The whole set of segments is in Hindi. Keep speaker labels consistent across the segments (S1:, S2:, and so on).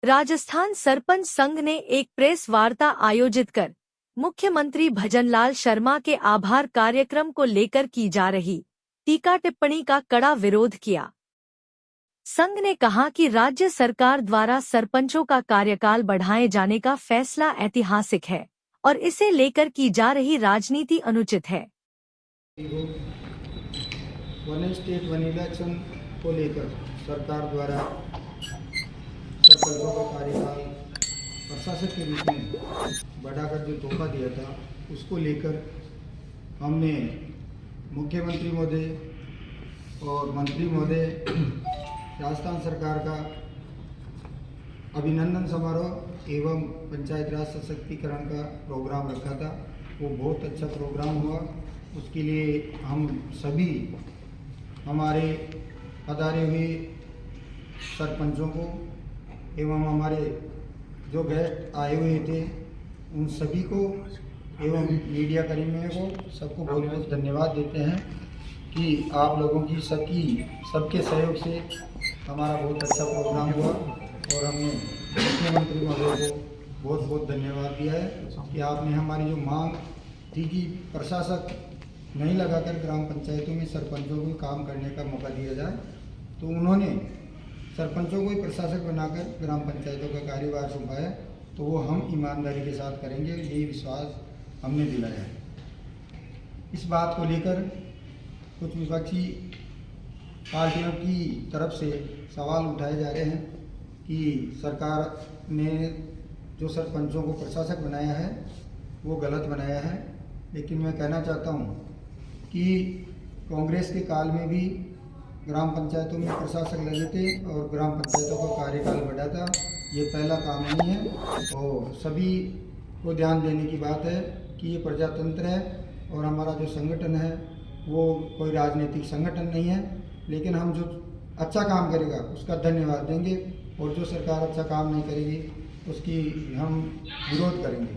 S1: राजस्थान सरपंच संघ ने एक प्रेस वार्ता आयोजित कर मुख्यमंत्री भजनलाल शर्मा के आभार कार्यक्रम को लेकर की जा रही टीका टिप्पणी का कड़ा विरोध किया। संघ ने कहा कि राज्य सरकार द्वारा सरपंचों का कार्यकाल बढ़ाए जाने का फैसला ऐतिहासिक है और इसे लेकर की जा रही राजनीति अनुचित है।
S2: वन स्टेट वन इलेक्शन को लेकर सरकार द्वारा सरपंचों का कार्यकाल प्रशासक के रूप में बढ़ाकर जो तोहफा दिया था, उसको लेकर हमने मुख्यमंत्री महोदय और मंत्री महोदय राजस्थान सरकार का अभिनंदन समारोह एवं पंचायत राज सशक्तिकरण का प्रोग्राम रखा था। वो बहुत अच्छा प्रोग्राम हुआ। उसके लिए हम सभी हमारे पधारे हुए सरपंचों को एवं हमारे जो गेस्ट आए हुए थे उन सभी को एवं मीडिया कर्मियों को सबको बहुत बहुत धन्यवाद देते हैं कि आप लोगों की सबके सहयोग से हमारा बहुत अच्छा प्रोग्राम हुआ और हमने मुख्यमंत्री महोदय को बहुत बहुत धन्यवाद दिया है कि आपने हमारी जो मांग थी कि प्रशासक नहीं लगाकर ग्राम पंचायतों में सरपंचों को काम करने का मौका दिया जाए, तो उन्होंने सरपंचों को ही प्रशासक बनाकर ग्राम पंचायतों का कार्यभार सौंपाया। तो वो हम ईमानदारी के साथ करेंगे, यही विश्वास हमने दिलाया है। इस बात को लेकर कुछ विपक्षी पार्टियों की तरफ से सवाल उठाए जा रहे हैं कि सरकार ने जो सरपंचों को प्रशासक बनाया है वो गलत बनाया है। लेकिन मैं कहना चाहता हूँ कि कांग्रेस के काल में भी ग्राम पंचायतों में प्रशासक लगे थे और ग्राम पंचायतों का कार्यकाल बढ़ा था। ये पहला काम नहीं है और सभी को ध्यान देने की बात है कि ये प्रजातंत्र है और हमारा जो संगठन है वो कोई राजनीतिक संगठन नहीं है। लेकिन हम जो अच्छा काम करेगा उसका धन्यवाद देंगे और जो सरकार अच्छा काम नहीं करेगी उसकी हम विरोध करेंगे।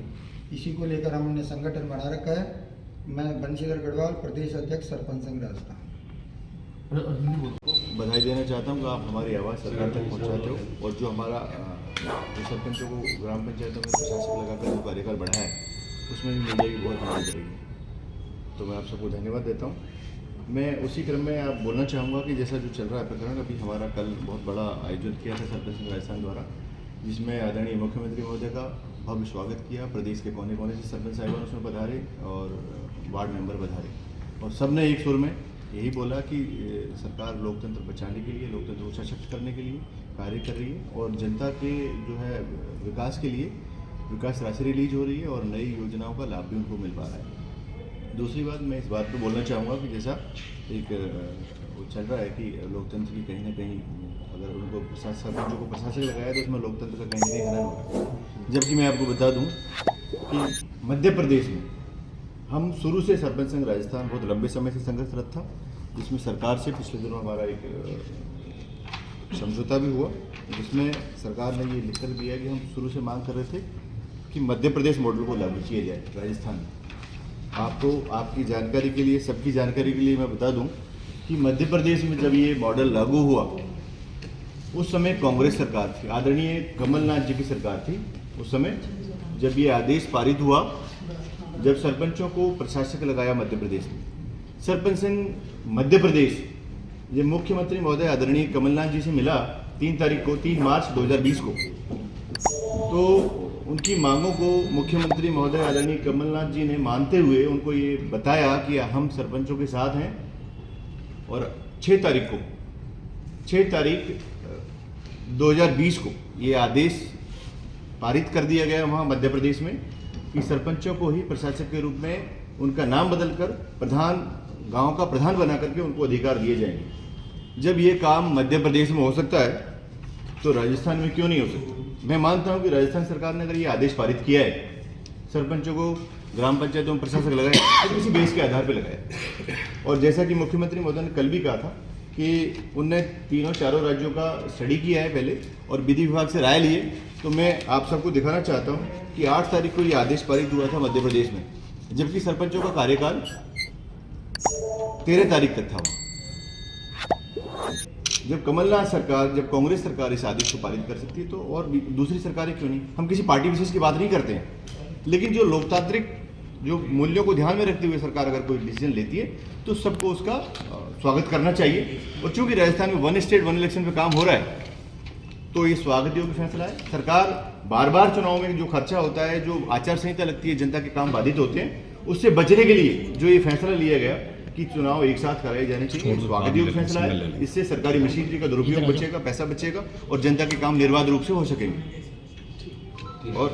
S2: इसी को लेकर हमने संगठन बना रखा है। मैं बंशीधर गढ़वाल, प्रदेश अध्यक्ष सरपंच संघ राजस्थान।
S3: बधाई देना चाहता हूँ कि आप हमारी आवाज़ सरकार तक पहुँचाते हो और जो हमारा जो सरपंचों को ग्राम पंचायतों में प्रशासक लगाकर जो कार्यकाल बढ़ाया है उसमें भी मीडिया की बहुत मदद करेगी। तो मैं आप सबको धन्यवाद देता हूँ। मैं उसी क्रम में आप बोलना चाहूँगा कि जैसा जो चल रहा है प्रकरण, अभी हमारा कल बहुत बड़ा आयोजन किया था सरपंच राजस्थान द्वारा, जिसमें आदरणीय मुख्यमंत्री महोदय का भव्य स्वागत किया। प्रदेश के कोने कोने से सरपंच साहिबान उसमें पधारे और वार्ड मेंबर पधारे और सब ने एक सुर में यही बोला कि सरकार लोकतंत्र बचाने के लिए, लोकतंत्र को सशक्त करने के लिए कार्य कर रही है और जनता के जो है विकास के लिए विकास राशि रिलीज हो रही है और नई योजनाओं का लाभ भी उनको मिल पा रहा है। दूसरी बात मैं इस बात पर बोलना चाहूँगा कि जैसा एक वो चल रहा है कि लोकतंत्र की कहीं ना कहीं अगर उनको सरपंचों को प्रशासक लगाया तो उसमें लोकतंत्र का कहीं ना कहीं हनन होगा। जबकि मैं आपको बता दूँ कि मध्य प्रदेश में हम शुरू से सरपंच संघ राजस्थान बहुत लंबे समय से संघर्षरत था, जिसमें सरकार से पिछले दिनों हमारा एक समझौता भी हुआ, जिसमें सरकार ने ये लिखकर दिया कि हम शुरू से मांग कर रहे थे कि मध्य प्रदेश मॉडल को लागू किया जाए राजस्थान में। आपको आपकी जानकारी के लिए, सबकी जानकारी के लिए मैं बता दूं कि मध्य प्रदेश में जब ये मॉडल लागू हुआ उस समय कांग्रेस सरकार थी, आदरणीय कमलनाथ जी की सरकार थी। उस समय जब ये आदेश पारित हुआ, जब सरपंचों को प्रशासक लगाया मध्य प्रदेश में, सरपंच संघ मध्य प्रदेश ये मुख्यमंत्री महोदय आदरणीय कमलनाथ जी से मिला 3 मार्च 2020 को। तो उनकी मांगों को मुख्यमंत्री महोदय आदरणीय कमलनाथ जी ने मानते हुए उनको ये बताया कि हम सरपंचों के साथ हैं और 6 तारीख 2020 को ये आदेश पारित कर दिया गया वहाँ मध्य प्रदेश में कि सरपंचों को ही प्रशासक के रूप में उनका नाम बदलकर गांव का प्रधान बना करके उनको अधिकार दिए जाएंगे। जब ये काम मध्य प्रदेश में हो सकता है तो राजस्थान में क्यों नहीं हो सकता। मैं मानता हूं कि राजस्थान सरकार ने अगर ये आदेश पारित किया है, सरपंचों को ग्राम पंचायतों में प्रशासक लगाया तो किसी बेस के आधार पर लगाया। और जैसा कि मुख्यमंत्री महोदय ने कल भी कहा था कि उनने चारों राज्यों का स्टडी किया है पहले और विधि विभाग से राय लिए। तो मैं आप सबको दिखाना चाहता हूं कि 8 तारीख को ये आदेश पारित हुआ था मध्य प्रदेश में, जबकि सरपंचों का कार्यकाल 13 तारीख तक था। जब कमलनाथ सरकार, जब कांग्रेस सरकार इस आदेश को पारित कर सकती है तो और भी दूसरी सरकारें क्यों नहीं। हम किसी पार्टी विशेष की बात नहीं करते हैं, लेकिन जो लोकतांत्रिक जो मूल्यों को ध्यान में रखते हुए सरकार अगर कोई डिसीजन लेती है तो सबको उसका स्वागत करना चाहिए। और चूंकि राजस्थान में 1 स्टेट 1 इलेक्शन पे काम हो रहा है तो ये स्वागत योग्य फैसला है। सरकार बार बार चुनाव में जो खर्चा होता है, जो आचार संहिता लगती है, जनता के काम बाधित होते हैं, उससे बचने के लिए जो ये फैसला लिया गया कि चुनाव एक साथ कराए जाने चाहिए, स्वागत योग्य फैसला है। इससे सरकारी मशीनरी का दुरुपयोग बचेगा, पैसा बचेगा और जनता के काम निर्बाध रूप से हो सकेंगे। और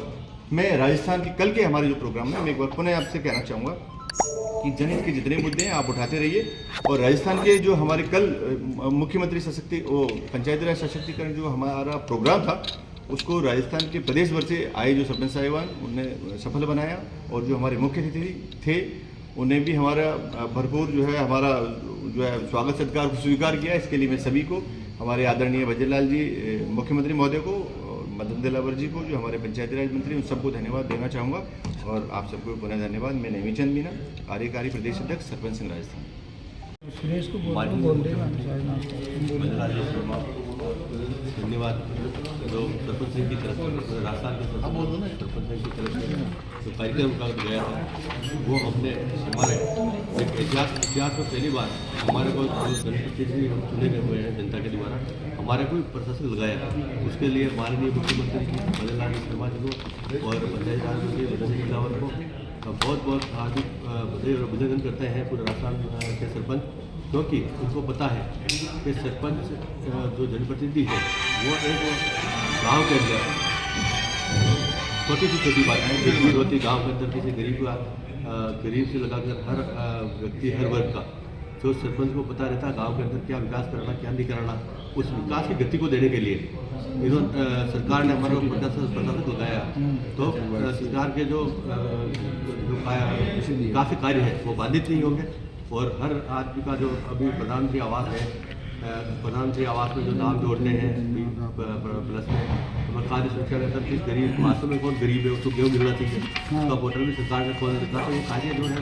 S3: मैं राजस्थान के कल के हमारे जो प्रोग्राम में मैं एक बार पुनः आपसे कहना चाहूँगा कि जनहित के जितने मुद्दे हैं आप उठाते रहिए। और राजस्थान के जो हमारे कल मुख्यमंत्री पंचायती राज सशक्तिकरण जो हमारा प्रोग्राम था, उसको राजस्थान के प्रदेश भर से आए जो सरपंच साहिबान उन्हें सफल बनाया। और जो हमारे मुख्य अतिथि थे उन्हें भी हमारा भरपूर जो है हमारा जो है स्वागत सत्कार को स्वीकार किया। इसके लिए मैं सभी को, हमारे आदरणीय भजनलाल जी मुख्यमंत्री महोदय को, मदन दिलावर जी को जो हमारे पंचायती राज मंत्री, उन सबको धन्यवाद देना चाहूँगा। और आप सबको पुनः धन्यवाद। मैं नेमीचंद मीना, कार्यकारी प्रदेश अध्यक्ष सरपंच संघ राजस्थान।
S4: धन्यवाद। जो सरपंच सिंह की तरफ से, राजस्थान के सरपंच सिंह की तरफ से जो कार्यक्रम का गया था वो हमने हमारे एक इतिहास में पहली बार हमारे को जनप्रतिनिधि चुने गए हुए हैं जनता के द्वारा, हमारे को प्रशासन लगाया। उसके लिए माननीय मुख्यमंत्री जी भजनलाल शर्मा जी को और पंचायत राज मंत्री मदन दिलावर को बहुत बहुत हार्दिक बधाई और अभिनंदन करते हैं पूरे राजस्थान के सरपंच, क्योंकि उनको पता है कि सरपंच जो जनप्रतिनिधि है वो एक गांव के अंदर छोटी सी छोटी बातें बिजली होती, गांव के अंदर किसी गरीब से लगाकर हर व्यक्ति, हर वर्ग का जो सरपंच को पता रहता है गांव के अंदर क्या विकास करना, क्या नहीं कराना, उस विकास की गति को देने के लिए इन्होंने सरकार ने हमारे को प्रशासक लगाया। तो सरकार के जो विकास के कार्य है वो बाधित नहीं होंगे। और हर आदमी का जो अभी प्रधानमंत्री आवास है, प्रधानमंत्री आवास में जो नाम जोड़ने हैं प्लस में, खाद्य सुरक्षा के अंदर किस गरीब, वास्तव में कौन गरीब है उसको क्यों मिलना चाहिए, उसका पोर्टल भी सरकार ने खोल देता। तो ये कार्य जो है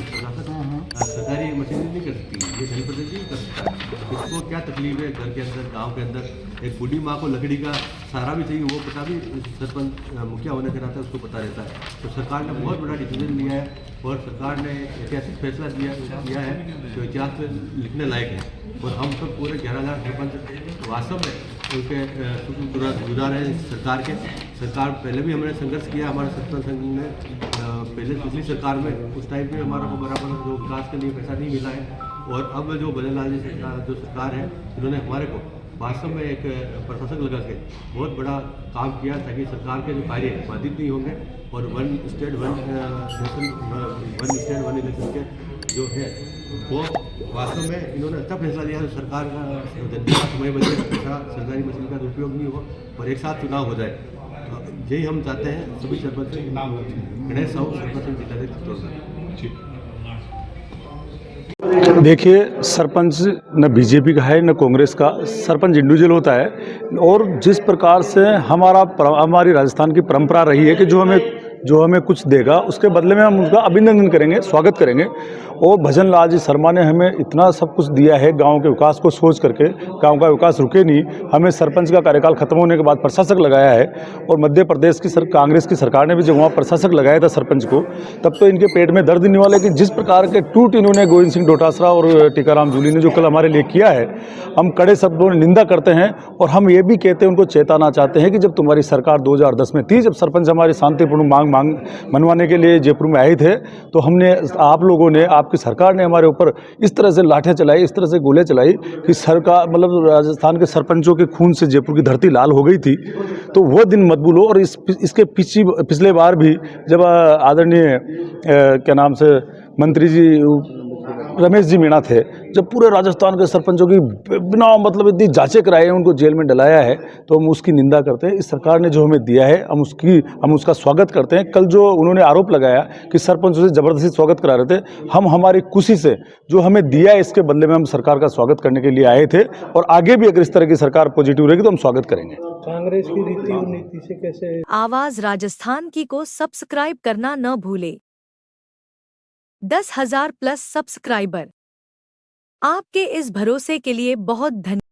S4: सरकारी मशीनरी नहीं कर सकती, ये जनप्रतिनिधि कर सकता है। इसको क्या तकलीफ है घर के अंदर, गाँव के अंदर, एक बूढ़ी माँ को लकड़ी का सहारा भी चाहिए, वो पता भी सरपंच मुखिया होने के नाते उसको पता रहता है। तो सरकार ने बहुत बड़ा डिसीजन लिया है और सरकार ने ऐतिहासिक फैसला किया है जो इतिहास में लिखने लायक है। और हम सब पूरे 11,000 सरपंच वास्तव में उनके गुजार हैं सरकार के। सरकार पहले भी हमने संघर्ष किया, हमारे सरपंच संघ ने पहले पिछली सरकार में उस टाइम पे हमारा को बराबर जो विकास के लिए पैसा नहीं मिला है। और अब जो भजनलाल जी जो सरकार है, इन्होंने हमारे को वास्तव में एक प्रशासक लगा के बहुत बड़ा काम किया ताकि सरकार के जो कार्य बाधित नहीं होंगे। और 1 स्टेट 1 इलेक्शन के जो है वो वास्तव में इन्होंने अच्छा फैसला लिया है। सरकार का जनता का समय बचे, पैसा सरकारी मशीन का दुरुपयोग नहीं हो और एक साथ चुनाव हो जाए, यही हम चाहते हैं। सभी सरपंच गणेश साहू सरपंच जिला।
S5: देखिए, सरपंच न बीजेपी का है न कांग्रेस का, सरपंच इंडिविजुअल होता है। और जिस प्रकार से हमारी राजस्थान की परंपरा रही है कि जो हमें कुछ देगा उसके बदले में हम उसका अभिनंदन करेंगे, स्वागत करेंगे। और भजनलाल जी शर्मा ने हमें इतना सब कुछ दिया है गांव के विकास को सोच करके, गांव का विकास रुके नहीं। हमें सरपंच का कार्यकाल खत्म होने के बाद प्रशासक लगाया है। और मध्य प्रदेश की कांग्रेस की सरकार ने भी जब वहाँ प्रशासक लगाया था सरपंच को, तब तो इनके पेट में दर्द नहीं वाले कि जिस प्रकार के टूट इन्होंने गोविंद सिंह डोटासरा और टीकाराम जूली ने जो कल हमारे लिए किया है, हम कड़े शब्दों में निंदा करते हैं। और हम ये भी कहते हैं, उनको चेताना चाहते हैं कि जब तुम्हारी सरकार 2010 में थी, जब सरपंच हमारी शांतिपूर्ण मांग मनवाने के लिए जयपुर में आए थे, तो आप लोगों ने, आपकी सरकार ने हमारे ऊपर इस तरह से लाठियां चलाई, इस तरह से गोलियां चलाई कि सरकार मतलब राजस्थान के सरपंचों के खून से जयपुर की धरती लाल हो गई थी। तो वो दिन मत भूलो। और इसके पिछले बार भी जब आदरणीय क्या नाम से मंत्री जी रमेश जी मीणा थे, जब पूरे राजस्थान के सरपंचों की बिना मतलब इतनी जांचें कराई हैं, उनको जेल में डलाया है, तो हम उसकी निंदा करते हैं। इस सरकार ने जो हमें दिया है हम उसका स्वागत करते हैं। कल जो उन्होंने आरोप लगाया कि सरपंचों से ज़बरदस्ती स्वागत करा रहे थे, हम हमारी खुशी से जो हमें दिया है इसके बदले में हम सरकार का स्वागत करने के लिए आए थे। और आगे भी अगर इस तरह की सरकार पॉजिटिव रहेगी तो हम स्वागत करेंगे।
S6: कांग्रेस की रीति और नीति से कैसे
S1: आवाज राजस्थान की को सब्सक्राइब करना न भूले। 10,000 प्लस सब्सक्राइबर। आपके इस भरोसे के लिए बहुत धन्यवाद।